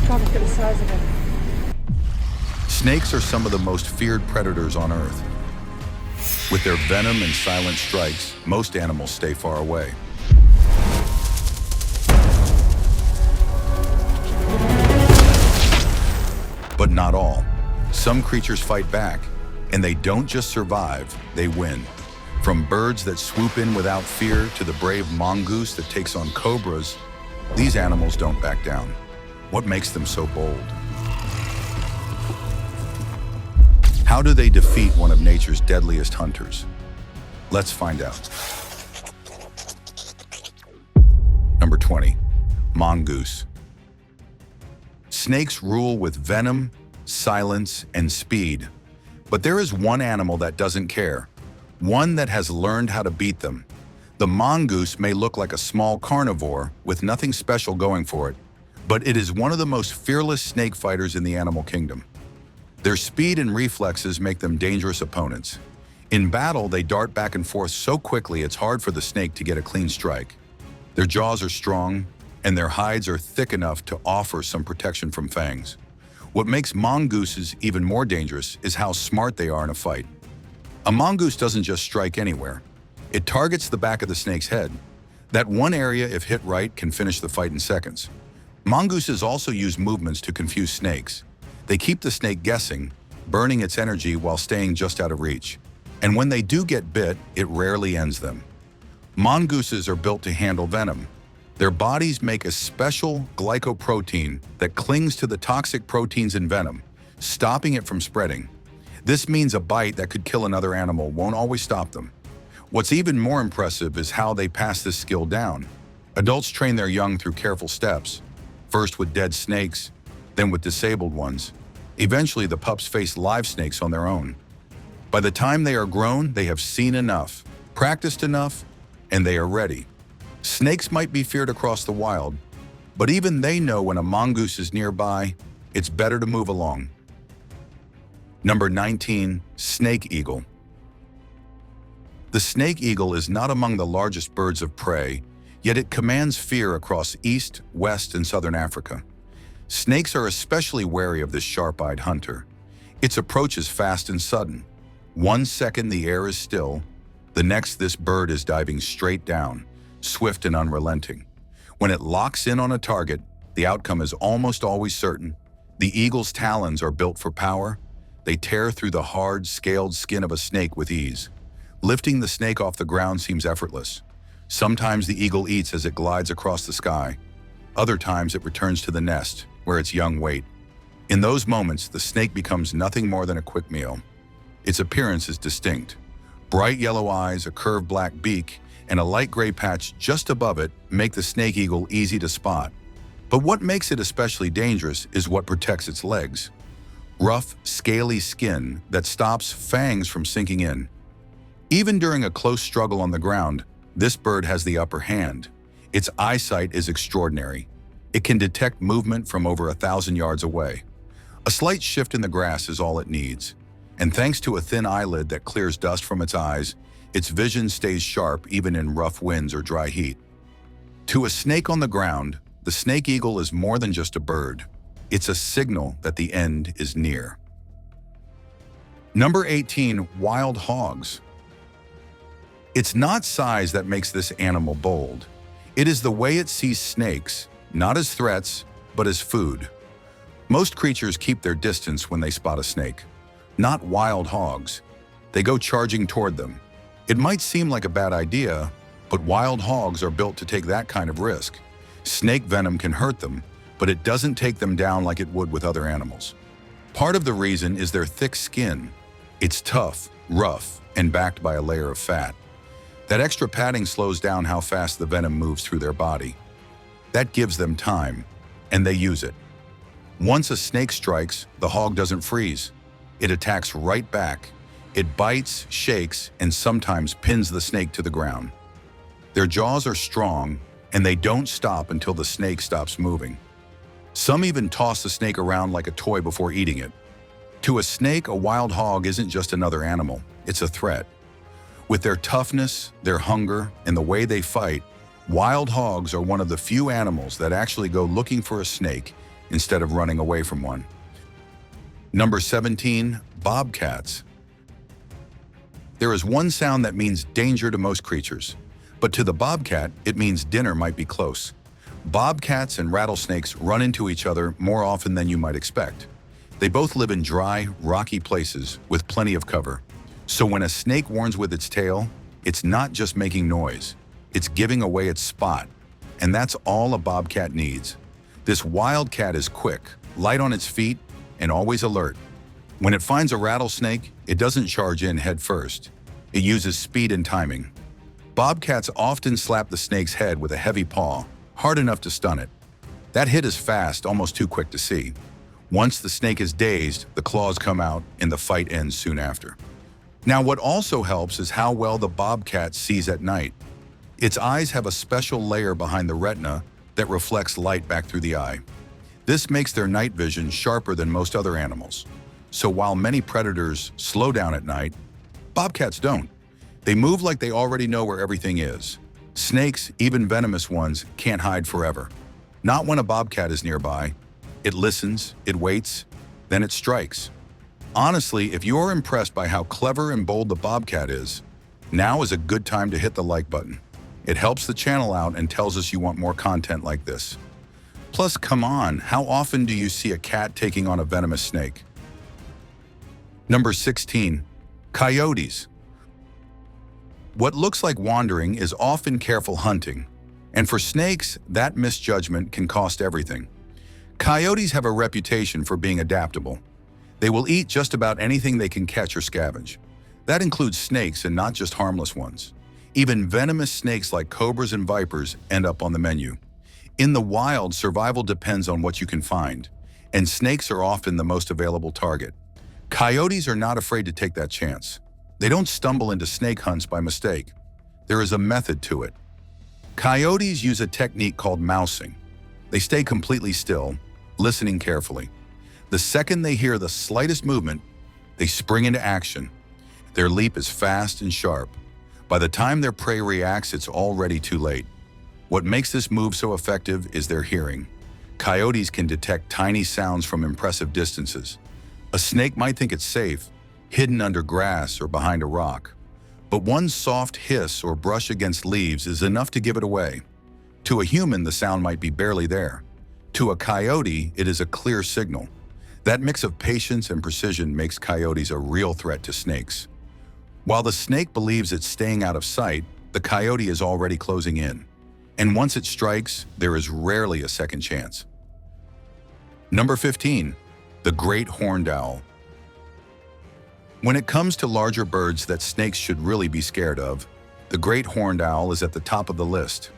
God, look at the size of him. Snakes are some of the most feared predators on Earth. With their venom and silent strikes, most animals stay far away. But not all. Some creatures fight back, and they don't just survive, they win. From birds that swoop in without fear to the brave mongoose that takes on cobras, these animals don't back down. What makes them so bold? How do they defeat one of nature's deadliest hunters? Let's find out. Number 20, mongoose. Snakes rule with venom, silence, and speed. But there is one animal that doesn't care, one that has learned how to beat them. The mongoose may look like a small carnivore with nothing special going for it, but it is one of the most fearless snake fighters in the animal kingdom. Their speed and reflexes make them dangerous opponents. In battle, they dart back and forth so quickly it's hard for the snake to get a clean strike. Their jaws are strong, and their hides are thick enough to offer some protection from fangs. What makes mongooses even more dangerous is how smart they are in a fight. A mongoose doesn't just strike anywhere. It targets the back of the snake's head. That one area, if hit right, can finish the fight in seconds. Mongooses also use movements to confuse snakes. They keep the snake guessing, burning its energy while staying just out of reach. And when they do get bit, it rarely ends them. Mongooses are built to handle venom. Their bodies make a special glycoprotein that clings to the toxic proteins in venom, stopping it from spreading. This means a bite that could kill another animal won't always stop them. What's even more impressive is how they pass this skill down. Adults train their young through careful steps, first with dead snakes, then with disabled ones. Eventually, the pups face live snakes on their own. By the time they are grown, they have seen enough, practiced enough, and they are ready. Snakes might be feared across the wild, but even they know when a mongoose is nearby, it's better to move along. Number 19, snake eagle. The snake eagle is not among the largest birds of prey, yet it commands fear across East, West, and Southern Africa. Snakes are especially wary of this sharp-eyed hunter. Its approach is fast and sudden. 1 second the air is still, the next this bird is diving straight down, swift and unrelenting. When it locks in on a target, the outcome is almost always certain. The eagle's talons are built for power. They tear through the hard, scaled skin of a snake with ease. Lifting the snake off the ground seems effortless. Sometimes the eagle eats as it glides across the sky. Other times it returns to the nest, where its young wait. In those moments, the snake becomes nothing more than a quick meal. Its appearance is distinct. Bright yellow eyes, a curved black beak, and a light gray patch just above it make the snake eagle easy to spot. But what makes it especially dangerous is what protects its legs. Rough, scaly skin that stops fangs from sinking in. Even during a close struggle on the ground, this bird has the upper hand. Its eyesight is extraordinary. It can detect movement from over 1,000 yards away. A slight shift in the grass is all it needs. And thanks to a thin eyelid that clears dust from its eyes, its vision stays sharp even in rough winds or dry heat. To a snake on the ground, the snake eagle is more than just a bird. It's a signal that the end is near. Number 18, wild hogs. It's not size that makes this animal bold. It is the way it sees snakes, not as threats, but as food. Most creatures keep their distance when they spot a snake. Not wild hogs. They go charging toward them. It might seem like a bad idea, but wild hogs are built to take that kind of risk. Snake venom can hurt them, but it doesn't take them down like it would with other animals. Part of the reason is their thick skin. It's tough, rough, and backed by a layer of fat. That extra padding slows down how fast the venom moves through their body. That gives them time, and they use it. Once a snake strikes, the hog doesn't freeze. It attacks right back. It bites, shakes, and sometimes pins the snake to the ground. Their jaws are strong, and they don't stop until the snake stops moving. Some even toss the snake around like a toy before eating it. To a snake, a wild hog isn't just another animal, it's a threat. With their toughness, their hunger, and the way they fight, wild hogs are one of the few animals that actually go looking for a snake, instead of running away from one. Number 17, bobcats. There is one sound that means danger to most creatures, but to the bobcat, it means dinner might be close. Bobcats and rattlesnakes run into each other more often than you might expect. They both live in dry, rocky places with plenty of cover. So when a snake warns with its tail, it's not just making noise, it's giving away its spot. And that's all a bobcat needs. This wild cat is quick, light on its feet, and always alert. When it finds a rattlesnake, it doesn't charge in head first. It uses speed and timing. Bobcats often slap the snake's head with a heavy paw, hard enough to stun it. That hit is fast, almost too quick to see. Once the snake is dazed, the claws come out and the fight ends soon after. Now, what also helps is how well the bobcat sees at night. Its eyes have a special layer behind the retina that reflects light back through the eye. This makes their night vision sharper than most other animals. So while many predators slow down at night, bobcats don't. They move like they already know where everything is. Snakes, even venomous ones, can't hide forever. Not when a bobcat is nearby. It listens, it waits, then it strikes. Honestly, if you're impressed by how clever and bold the bobcat is, now is a good time to hit the like button. It helps the channel out and tells us you want more content like this. Plus, come on, how often do you see a cat taking on a venomous snake? Number 16, coyotes. What looks like wandering is often careful hunting, and for snakes, that misjudgment can cost everything. Coyotes have a reputation for being adaptable. They will eat just about anything they can catch or scavenge. That includes snakes and not just harmless ones. Even venomous snakes like cobras and vipers end up on the menu. In the wild, survival depends on what you can find, and snakes are often the most available target. Coyotes are not afraid to take that chance. They don't stumble into snake hunts by mistake. There is a method to it. Coyotes use a technique called mousing. They stay completely still, listening carefully. The second they hear the slightest movement, they spring into action. Their leap is fast and sharp. By the time their prey reacts, it's already too late. What makes this move so effective is their hearing. Coyotes can detect tiny sounds from impressive distances. A snake might think it's safe, hidden under grass or behind a rock. But one soft hiss or brush against leaves is enough to give it away. To a human, the sound might be barely there. To a coyote, it is a clear signal. That mix of patience and precision makes coyotes a real threat to snakes. While the snake believes it's staying out of sight, the coyote is already closing in. And once it strikes, there is rarely a second chance. Number 15, the great horned owl. When it comes to larger birds that snakes should really be scared of, the great horned owl is at the top of the list.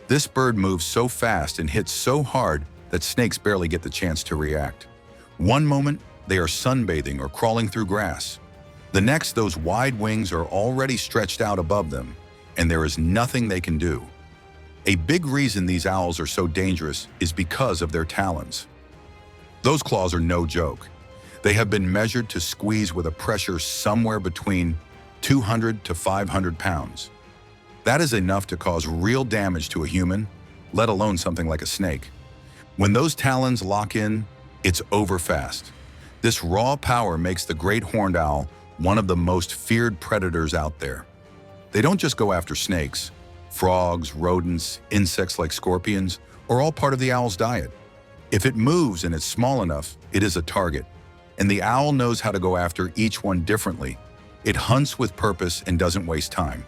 This bird moves so fast and hits so hard that snakes barely get the chance to react. One moment, they are sunbathing or crawling through grass. The next, those wide wings are already stretched out above them, and there is nothing they can do. A big reason these owls are so dangerous is because of their talons. Those claws are no joke. They have been measured to squeeze with a pressure somewhere between 200 to 500 pounds. That is enough to cause real damage to a human, let alone something like a snake. When those talons lock in, it's over fast. This raw power makes the great horned owl one of the most feared predators out there. They don't just go after snakes. Frogs, rodents, insects like scorpions are all part of the owl's diet. If it moves and it's small enough, it is a target. And the owl knows how to go after each one differently. It hunts with purpose and doesn't waste time.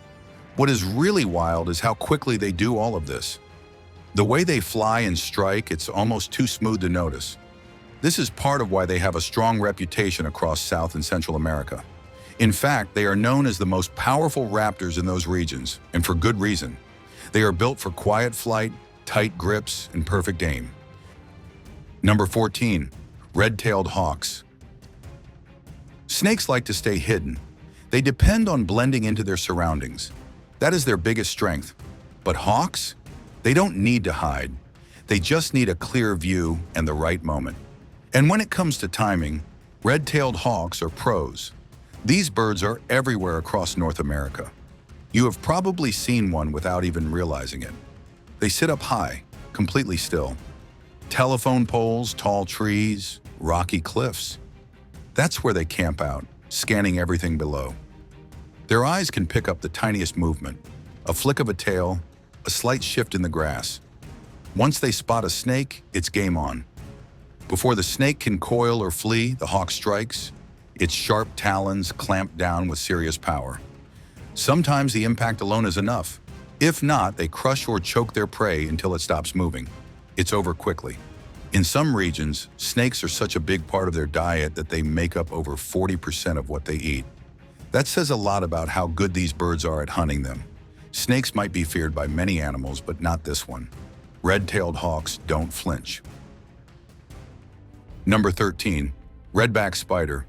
What is really wild is how quickly they do all of this. The way they fly and strike, it's almost too smooth to notice. This is part of why they have a strong reputation across South and Central America. In fact, they are known as the most powerful raptors in those regions, and for good reason. They are built for quiet flight, tight grips, and perfect aim. Number 14, Redtailed Hawks. Snakes like to stay hidden. They depend on blending into their surroundings. That is their biggest strength. But hawks? They don't need to hide. They just need a clear view and the right moment. And when it comes to timing, red-tailed hawks are pros. These birds are everywhere across North America. You have probably seen one without even realizing it. They sit up high, completely still. Telephone poles, tall trees, rocky cliffs. That's where they camp out, scanning everything below. Their eyes can pick up the tiniest movement, a flick of a tail, a slight shift in the grass. Once they spot a snake, it's game on. Before the snake can coil or flee, the hawk strikes. Its sharp talons clamp down with serious power. Sometimes the impact alone is enough. If not, they crush or choke their prey until it stops moving. It's over quickly. In some regions, snakes are such a big part of their diet that they make up over 40% of what they eat. That says a lot about how good these birds are at hunting them. Snakes might be feared by many animals, but not this one. Red-tailed hawks don't flinch. Number 13. Redback Spider.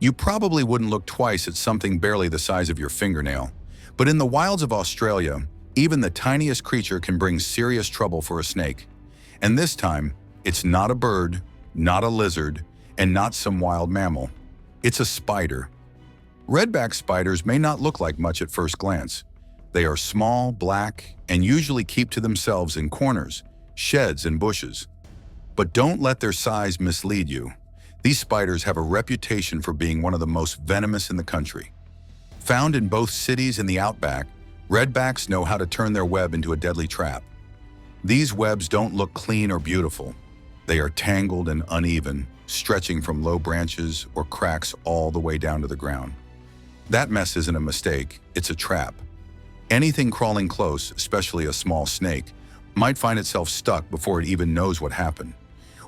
You probably wouldn't look twice at something barely the size of your fingernail, but in the wilds of Australia, even the tiniest creature can bring serious trouble for a snake. And this time, it's not a bird, not a lizard, and not some wild mammal. It's a spider. Redback spiders may not look like much at first glance. They are small, black, and usually keep to themselves in corners, sheds, and bushes. But don't let their size mislead you. These spiders have a reputation for being one of the most venomous in the country. Found in both cities and the outback, redbacks know how to turn their web into a deadly trap. These webs don't look clean or beautiful. They are tangled and uneven, stretching from low branches or cracks all the way down to the ground. That mess isn't a mistake, it's a trap. Anything crawling close, especially a small snake, might find itself stuck before it even knows what happened.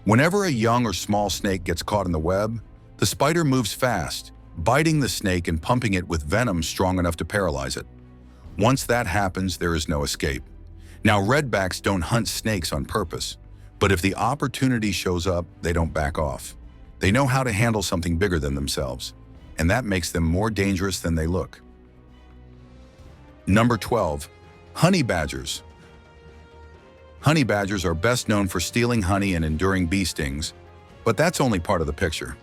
Whenever a young or small snake gets caught in the web, the spider moves fast, biting the snake and pumping it with venom strong enough to paralyze it. Once that happens, there is no escape. Now, redbacks don't hunt snakes on purpose, but if the opportunity shows up, they don't back off. They know how to handle something bigger than themselves, and that makes them more dangerous than they look. Number 12. Honey badgers. Honey badgers are best known for stealing honey and enduring bee stings, but that's only part of the picture.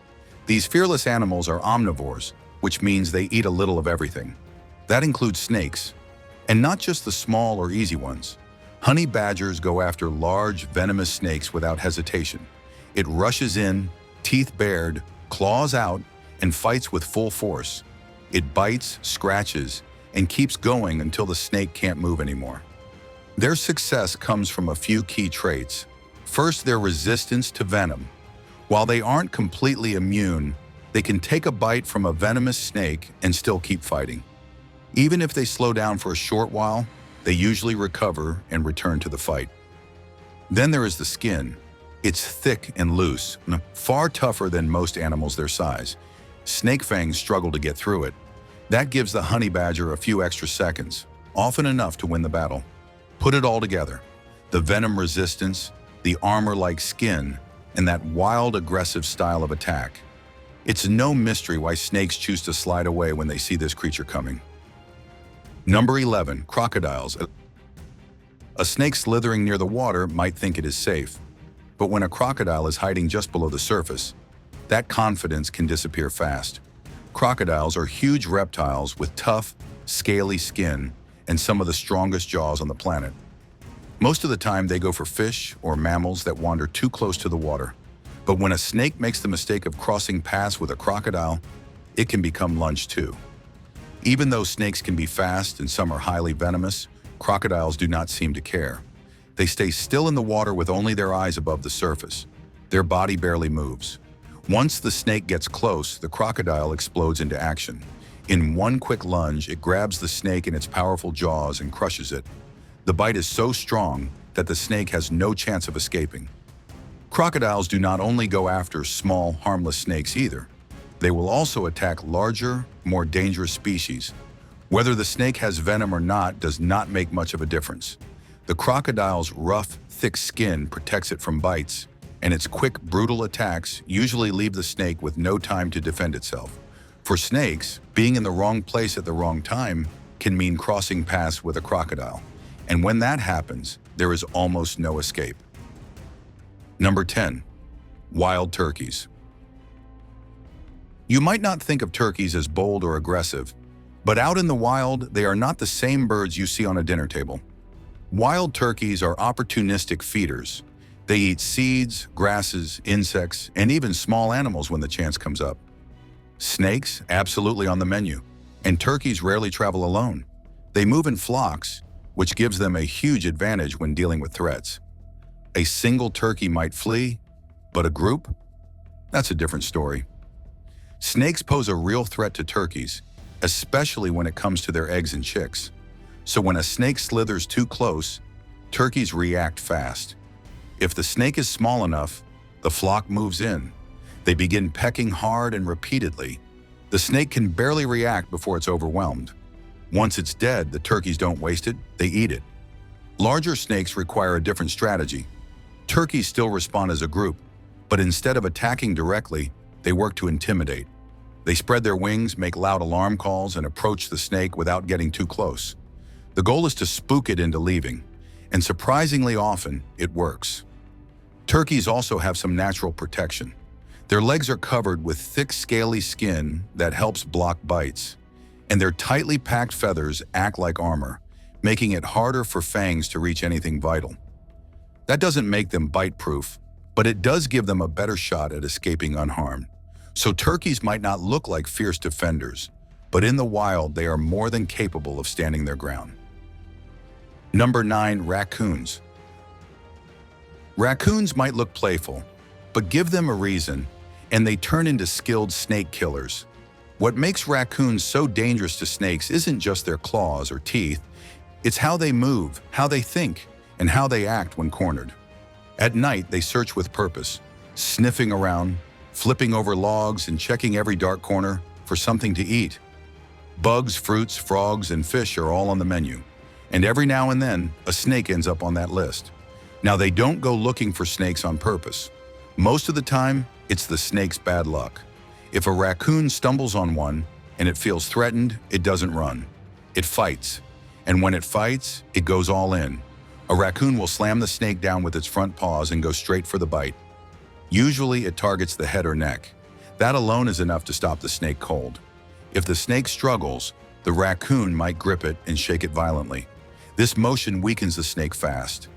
These fearless animals are omnivores, which means they eat a little of everything. That includes snakes, and not just the small or easy ones. Honey badgers go after large, venomous snakes without hesitation. It rushes in, teeth bared, claws out, and fights with full force. It bites, scratches, and keeps going until the snake can't move anymore. Their success comes from a few key traits. First, their resistance to venom. While they aren't completely immune, they can take a bite from a venomous snake and still keep fighting. Even if they slow down for a short while, they usually recover and return to the fight. Then there is the skin. It's thick and loose, far tougher than most animals their size. Snake fangs struggle to get through it. That gives the honey badger a few extra seconds, often enough to win the battle. Put it all together: the venom resistance, the armor-like skin, and that wild, aggressive style of attack. It's no mystery why snakes choose to slide away when they see this creature coming. Number 11. Crocodiles. A snake slithering near the water might think it is safe, but when a crocodile is hiding just below the surface, that confidence can disappear fast. Crocodiles are huge reptiles with tough, scaly skin and some of the strongest jaws on the planet. Most of the time, they go for fish or mammals that wander too close to the water. But when a snake makes the mistake of crossing paths with a crocodile, it can become lunch too. Even though snakes can be fast and some are highly venomous, crocodiles do not seem to care. They stay still in the water with only their eyes above the surface. Their body barely moves. Once the snake gets close, the crocodile explodes into action. In one quick lunge, it grabs the snake in its powerful jaws and crushes it. The bite is so strong that the snake has no chance of escaping. Crocodiles do not only go after small, harmless snakes either. They will also attack larger, more dangerous species. Whether the snake has venom or not does not make much of a difference. The crocodile's rough, thick skin protects it from bites, and its quick, brutal attacks usually leave the snake with no time to defend itself. For snakes, being in the wrong place at the wrong time can mean crossing paths with a crocodile. And when that happens, there is almost no escape. Number 10. Wild turkeys. You might not think of turkeys as bold or aggressive, but out in the wild, they are not the same birds you see on a dinner table. Wild turkeys are opportunistic feeders. They eat seeds, grasses, insects, and even small animals when the chance comes up. Snakes, absolutely on the menu. And turkeys rarely travel alone. They move in flocks, which gives them a huge advantage when dealing with threats. A single turkey might flee, but a group? That's a different story. Snakes pose a real threat to turkeys, especially when it comes to their eggs and chicks. So when a snake slithers too close, turkeys react fast. If the snake is small enough, the flock moves in. They begin pecking hard and repeatedly. The snake can barely react before it's overwhelmed. Once it's dead, the turkeys don't waste it, they eat it. Larger snakes require a different strategy. Turkeys still respond as a group, but instead of attacking directly, they work to intimidate. They spread their wings, make loud alarm calls, and approach the snake without getting too close. The goal is to spook it into leaving, and surprisingly often, it works. Turkeys also have some natural protection. Their legs are covered with thick, scaly skin that helps block bites, and their tightly packed feathers act like armor, making it harder for fangs to reach anything vital. That doesn't make them bite-proof, but it does give them a better shot at escaping unharmed. So turkeys might not look like fierce defenders, but in the wild, they are more than capable of standing their ground. Number 9, raccoons. Raccoons might look playful, but give them a reason, and they turn into skilled snake killers. What makes raccoons so dangerous to snakes isn't just their claws or teeth, it's how they move, how they think, and how they act when cornered. At night, they search with purpose, sniffing around, flipping over logs, and checking every dark corner for something to eat. Bugs, fruits, frogs, and fish are all on the menu, and every now and then, a snake ends up on that list. Now, they don't go looking for snakes on purpose. Most of the time, it's the snake's bad luck. If a raccoon stumbles on one and it feels threatened, it doesn't run. It fights. And when it fights, it goes all in. A raccoon will slam the snake down with its front paws and go straight for the bite. Usually, it targets the head or neck. That alone is enough to stop the snake cold. If the snake struggles, the raccoon might grip it and shake it violently. This motion weakens the snake fast.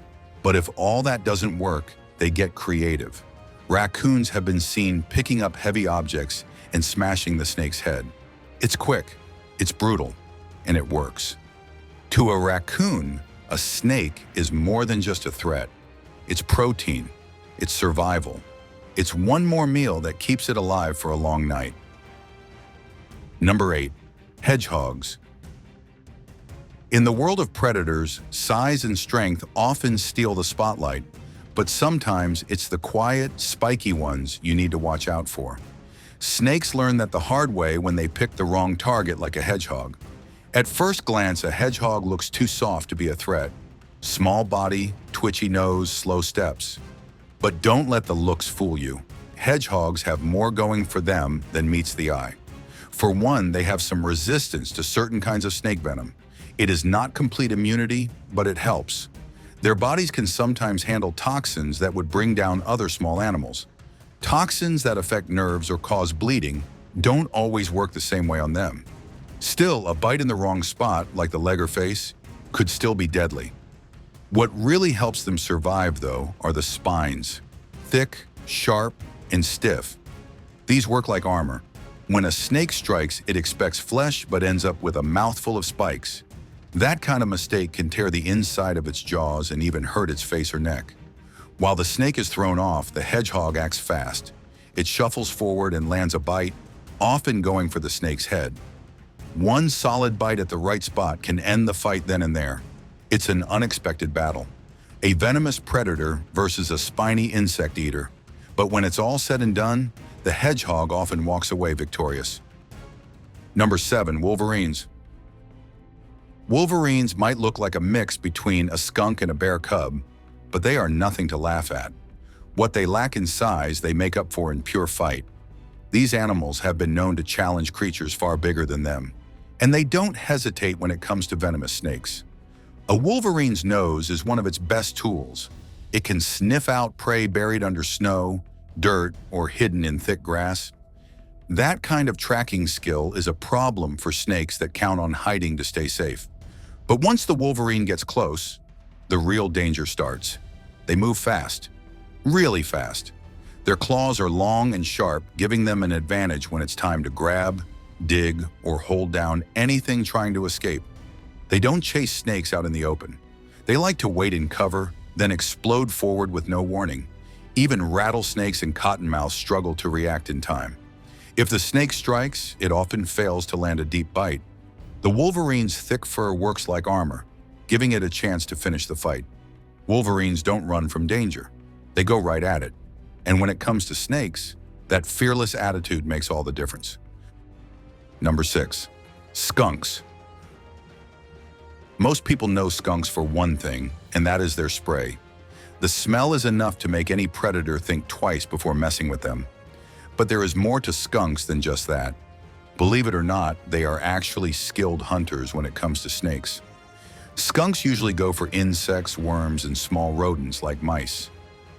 But if all that doesn't work, they get creative. Raccoons have been seen picking up heavy objects and smashing the snake's head. It's quick, it's brutal, and it works. To a raccoon, a snake is more than just a threat. It's protein, it's survival. It's one more meal that keeps it alive for a long night. Number 8, hedgehogs. In the world of predators, size and strength often steal the spotlight, but sometimes it's the quiet, spiky ones you need to watch out for. Snakes learn that the hard way when they pick the wrong target like a hedgehog. At first glance, a hedgehog looks too soft to be a threat. Small body, twitchy nose, slow steps. But don't let the looks fool you. Hedgehogs have more going for them than meets the eye. For one, they have some resistance to certain kinds of snake venom. It is not complete immunity, but it helps. Their bodies can sometimes handle toxins that would bring down other small animals. Toxins that affect nerves or cause bleeding don't always work the same way on them. Still, a bite in the wrong spot, like the leg or face, could still be deadly. What really helps them survive, though, are the spines. Thick, sharp, and stiff. These work like armor. When a snake strikes, it expects flesh but ends up with a mouthful of spikes. That kind of mistake can tear the inside of its jaws and even hurt its face or neck. While the snake is thrown off, the hedgehog acts fast. It shuffles forward and lands a bite, often going for the snake's head. One solid bite at the right spot can end the fight then and there. It's an unexpected battle. A venomous predator versus a spiny insect eater. But when it's all said and done, the hedgehog often walks away victorious. Number 7, Wolverines. Wolverines might look like a mix between a skunk and a bear cub, but they are nothing to laugh at. What they lack in size, they make up for in pure fight. These animals have been known to challenge creatures far bigger than them, and they don't hesitate when it comes to venomous snakes. A wolverine's nose is one of its best tools. It can sniff out prey buried under snow, dirt, or hidden in thick grass. That kind of tracking skill is a problem for snakes that count on hiding to stay safe. But once the wolverine gets close, the real danger starts. They move fast. really fast. Their claws are long and sharp, giving them an advantage when it's time to grab, dig, or hold down anything trying to escape. They don't chase snakes out in the open. They like to wait in cover, then explode forward with no warning. Even rattlesnakes and cottonmouths struggle to react in time. If the snake strikes, it often fails to land a deep bite. The Wolverine's thick fur works like armor, giving it a chance to finish the fight. Wolverines don't run from danger. They go right at it. And when it comes to snakes, that fearless attitude makes all the difference. Number 6. Skunks. Most people know skunks for one thing, and that is their spray. The smell is enough to make any predator think twice before messing with them. But there is more to skunks than just that. Believe it or not, they are actually skilled hunters when it comes to snakes. Skunks usually go for insects, worms, and small rodents like mice.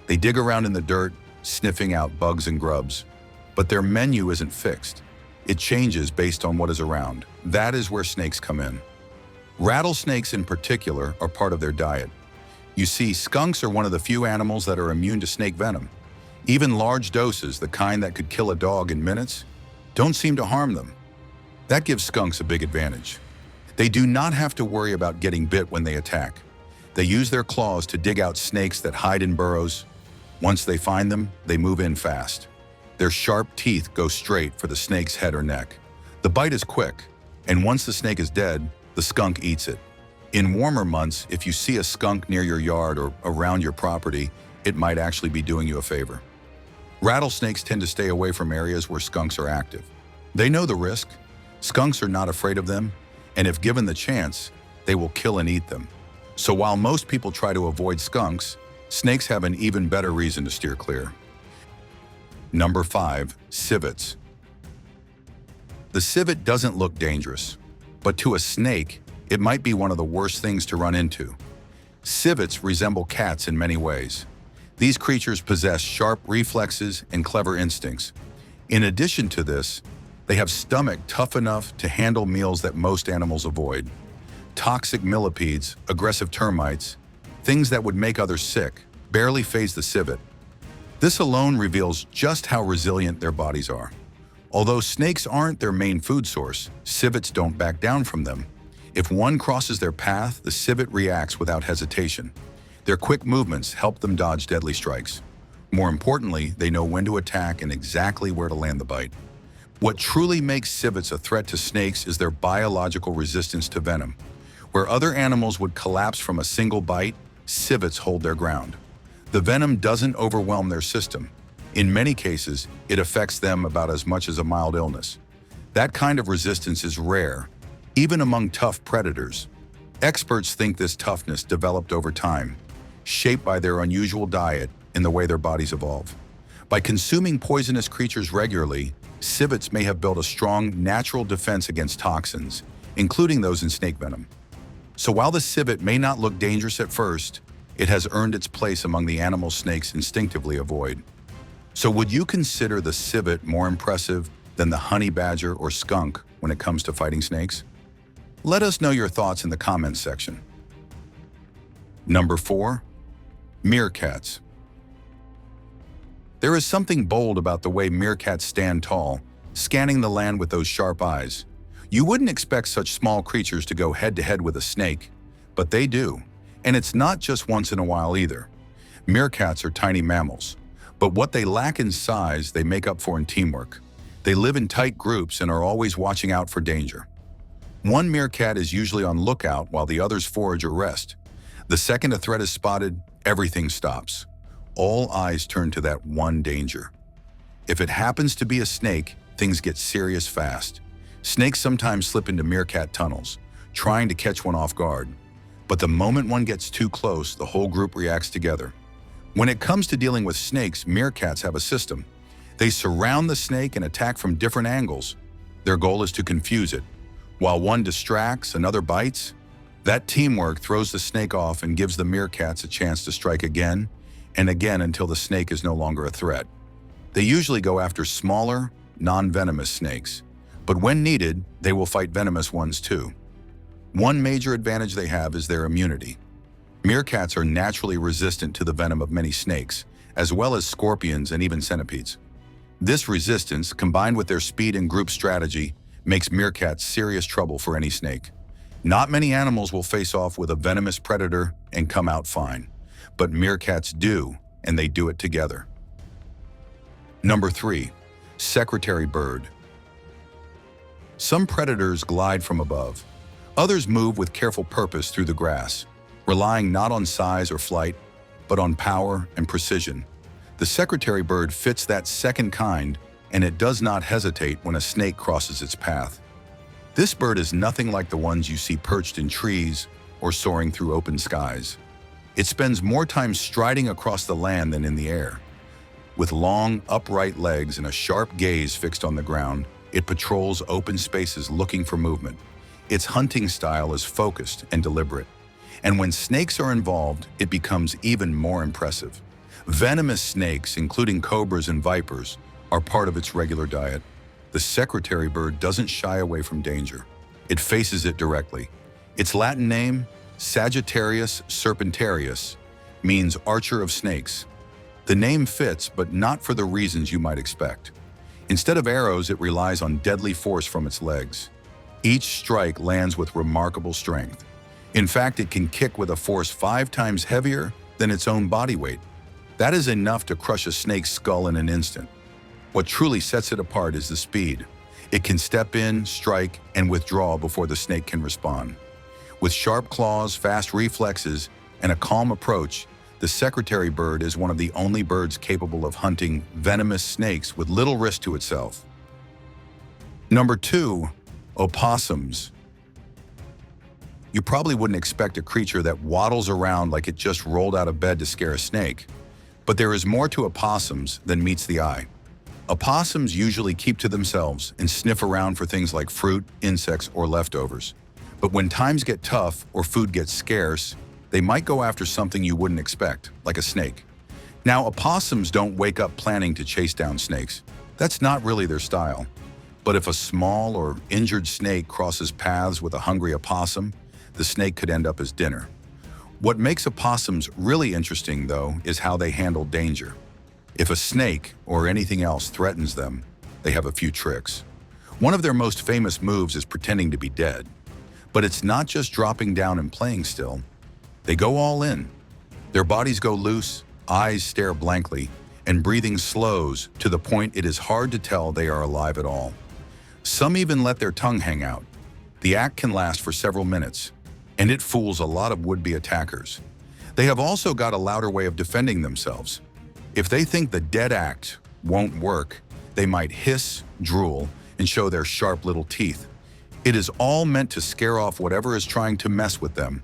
They dig around in the dirt, sniffing out bugs and grubs. But their menu isn't fixed. It changes based on what is around. That is where snakes come in. Rattlesnakes in particular are part of their diet. You see, skunks are one of the few animals that are immune to snake venom. Even large doses, the kind that could kill a dog in minutes, don't seem to harm them. That gives skunks a big advantage. They do not have to worry about getting bit when they attack. They use their claws to dig out snakes that hide in burrows. Once they find them, they move in fast. Their sharp teeth go straight for the snake's head or neck. The bite is quick, and once the snake is dead, the skunk eats it. In warmer months, if you see a skunk near your yard or around your property, it might actually be doing you a favor. Rattlesnakes tend to stay away from areas where skunks are active. They know the risk. Skunks are not afraid of them, and if given the chance, they will kill and eat them. So while most people try to avoid skunks, snakes have an even better reason to steer clear. Number 5. Civets. The civet doesn't look dangerous, but to a snake, it might be one of the worst things to run into. Civets resemble cats in many ways. These creatures possess sharp reflexes and clever instincts. In addition to this, they have stomach tough enough to handle meals that most animals avoid. Toxic millipedes, aggressive termites, things that would make others sick, barely faze the civet. This alone reveals just how resilient their bodies are. Although snakes aren't their main food source, civets don't back down from them. If one crosses their path, the civet reacts without hesitation. Their quick movements help them dodge deadly strikes. More importantly, they know when to attack and exactly where to land the bite. What truly makes civets a threat to snakes is their biological resistance to venom. Where other animals would collapse from a single bite, civets hold their ground. The venom doesn't overwhelm their system. In many cases, it affects them about as much as a mild illness. That kind of resistance is rare, even among tough predators. Experts think this toughness developed over time, shaped by their unusual diet and the way their bodies evolve. By consuming poisonous creatures regularly, civets may have built a strong natural defense against toxins, including those in snake venom. So while the civet may not look dangerous at first, it has earned its place among the animals snakes instinctively avoid. So would you consider the civet more impressive than the honey badger or skunk when it comes to fighting snakes? Let us know your thoughts in the comments section. Number 4. Meerkats. There is something bold about the way meerkats stand tall, scanning the land with those sharp eyes. You wouldn't expect such small creatures to go head-to-head with a snake, but they do. And it's not just once in a while either. Meerkats are tiny mammals, but what they lack in size, they make up for in teamwork. They live in tight groups and are always watching out for danger. One meerkat is usually on lookout while the others forage or rest. The second a threat is spotted, everything stops. All eyes turn to that one danger. If it happens to be a snake, things get serious fast. Snakes sometimes slip into meerkat tunnels, trying to catch one off guard. But the moment one gets too close, the whole group reacts together. When it comes to dealing with snakes, meerkats have a system. They surround the snake and attack from different angles. Their goal is to confuse it. While one distracts, another bites. That teamwork throws the snake off and gives the meerkats a chance to strike again and again until the snake is no longer a threat. They usually go after smaller, non-venomous snakes, but when needed, they will fight venomous ones too. One major advantage they have is their immunity. Meerkats are naturally resistant to the venom of many snakes, as well as scorpions and even centipedes. This resistance, combined with their speed and group strategy, makes meerkats serious trouble for any snake. Not many animals will face off with a venomous predator and come out fine, but meerkats do, and they do it together. Number 3. Secretary bird. Some predators glide from above. Others move with careful purpose through the grass, relying not on size or flight, but on power and precision. The secretary bird fits that second kind, and it does not hesitate when a snake crosses its path. This bird is nothing like the ones you see perched in trees or soaring through open skies. It spends more time striding across the land than in the air. With long, upright legs and a sharp gaze fixed on the ground, it patrols open spaces looking for movement. Its hunting style is focused and deliberate. And when snakes are involved, it becomes even more impressive. Venomous snakes, including cobras and vipers, are part of its regular diet. The secretary bird doesn't shy away from danger. It faces it directly. Its Latin name, Sagittarius serpentarius, means archer of snakes. The name fits, but not for the reasons you might expect. Instead of arrows, it relies on deadly force from its legs. Each strike lands with remarkable strength. In fact, it can kick with a force 5 times heavier than its own body weight. That is enough to crush a snake's skull in an instant. What truly sets it apart is the speed. It can step in, strike, and withdraw before the snake can respond. With sharp claws, fast reflexes, and a calm approach, the secretary bird is one of the only birds capable of hunting venomous snakes with little risk to itself. Number 2. Opossums. You probably wouldn't expect a creature that waddles around like it just rolled out of bed to scare a snake. But there is more to opossums than meets the eye. Opossums usually keep to themselves and sniff around for things like fruit, insects, or leftovers. But when times get tough or food gets scarce, they might go after something you wouldn't expect, like a snake. Now, opossums don't wake up planning to chase down snakes. That's not really their style. But if a small or injured snake crosses paths with a hungry opossum, the snake could end up as dinner. What makes opossums really interesting, though, is how they handle danger. If a snake or anything else threatens them, they have a few tricks. One of their most famous moves is pretending to be dead. But it's not just dropping down and playing still. They go all in. Their bodies go loose, eyes stare blankly, and breathing slows to the point it is hard to tell they are alive at all. Some even let their tongue hang out. The act can last for several minutes, and it fools a lot of would-be attackers. They have also got a louder way of defending themselves. If they think the dead act won't work, they might hiss, drool, and show their sharp little teeth. It is all meant to scare off whatever is trying to mess with them.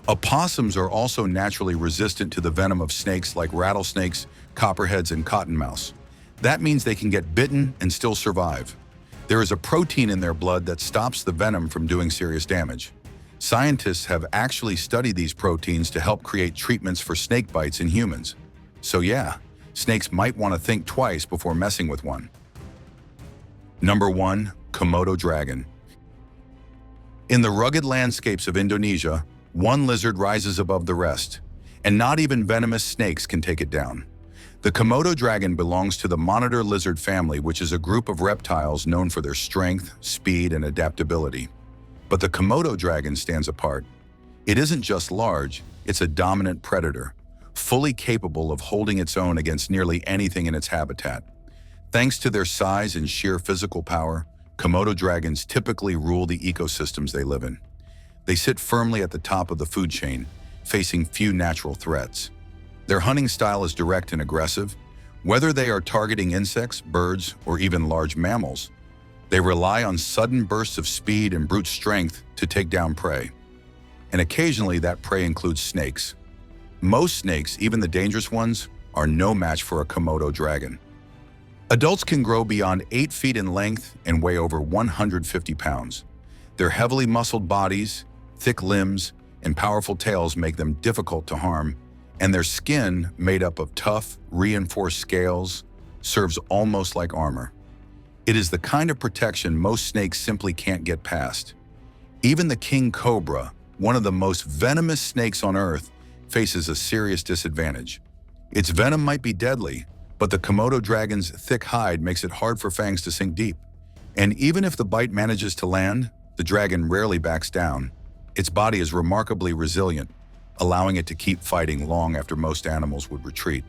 Opossums are also naturally resistant to the venom of snakes like rattlesnakes, copperheads, and cottonmouths. That means they can get bitten and still survive. There is a protein in their blood that stops the venom from doing serious damage. Scientists have actually studied these proteins to help create treatments for snake bites in humans. So yeah, snakes might want to think twice before messing with one. Number 1. Komodo dragon. In the rugged landscapes of Indonesia, one lizard rises above the rest, and not even venomous snakes can take it down. The Komodo dragon belongs to the monitor lizard family, which is a group of reptiles known for their strength, speed, and adaptability. But the Komodo dragon stands apart. It isn't just large, it's a dominant predator, fully capable of holding its own against nearly anything in its habitat. Thanks to their size and sheer physical power, Komodo dragons typically rule the ecosystems they live in. They sit firmly at the top of the food chain, facing few natural threats. Their hunting style is direct and aggressive. Whether they are targeting insects, birds, or even large mammals, they rely on sudden bursts of speed and brute strength to take down prey. And occasionally that prey includes snakes. Most snakes, even the dangerous ones, are no match for a Komodo dragon. Adults can grow beyond 8 feet in length and weigh over 150 pounds. Their heavily muscled bodies, thick limbs, and powerful tails make them difficult to harm, and their skin, made up of tough, reinforced scales, serves almost like armor. It is the kind of protection most snakes simply can't get past. Even the king cobra, one of the most venomous snakes on Earth, faces a serious disadvantage. Its venom might be deadly, but the Komodo dragon's thick hide makes it hard for fangs to sink deep. And even if the bite manages to land, the dragon rarely backs down. Its body is remarkably resilient, allowing it to keep fighting long after most animals would retreat.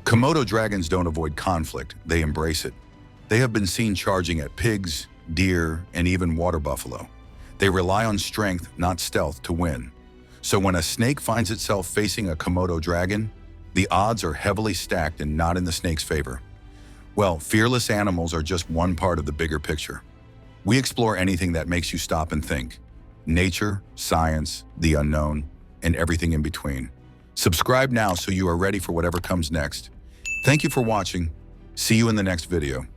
Komodo dragons don't avoid conflict, they embrace it. They have been seen charging at pigs, deer, and even water buffalo. They rely on strength, not stealth, to win. So when a snake finds itself facing a Komodo dragon, the odds are heavily stacked and not in the snake's favor. Well, fearless animals are just one part of the bigger picture. We explore anything that makes you stop and think. Nature, science, the unknown, and everything in between. Subscribe now so you are ready for whatever comes next. Thank you for watching. See you in the next video.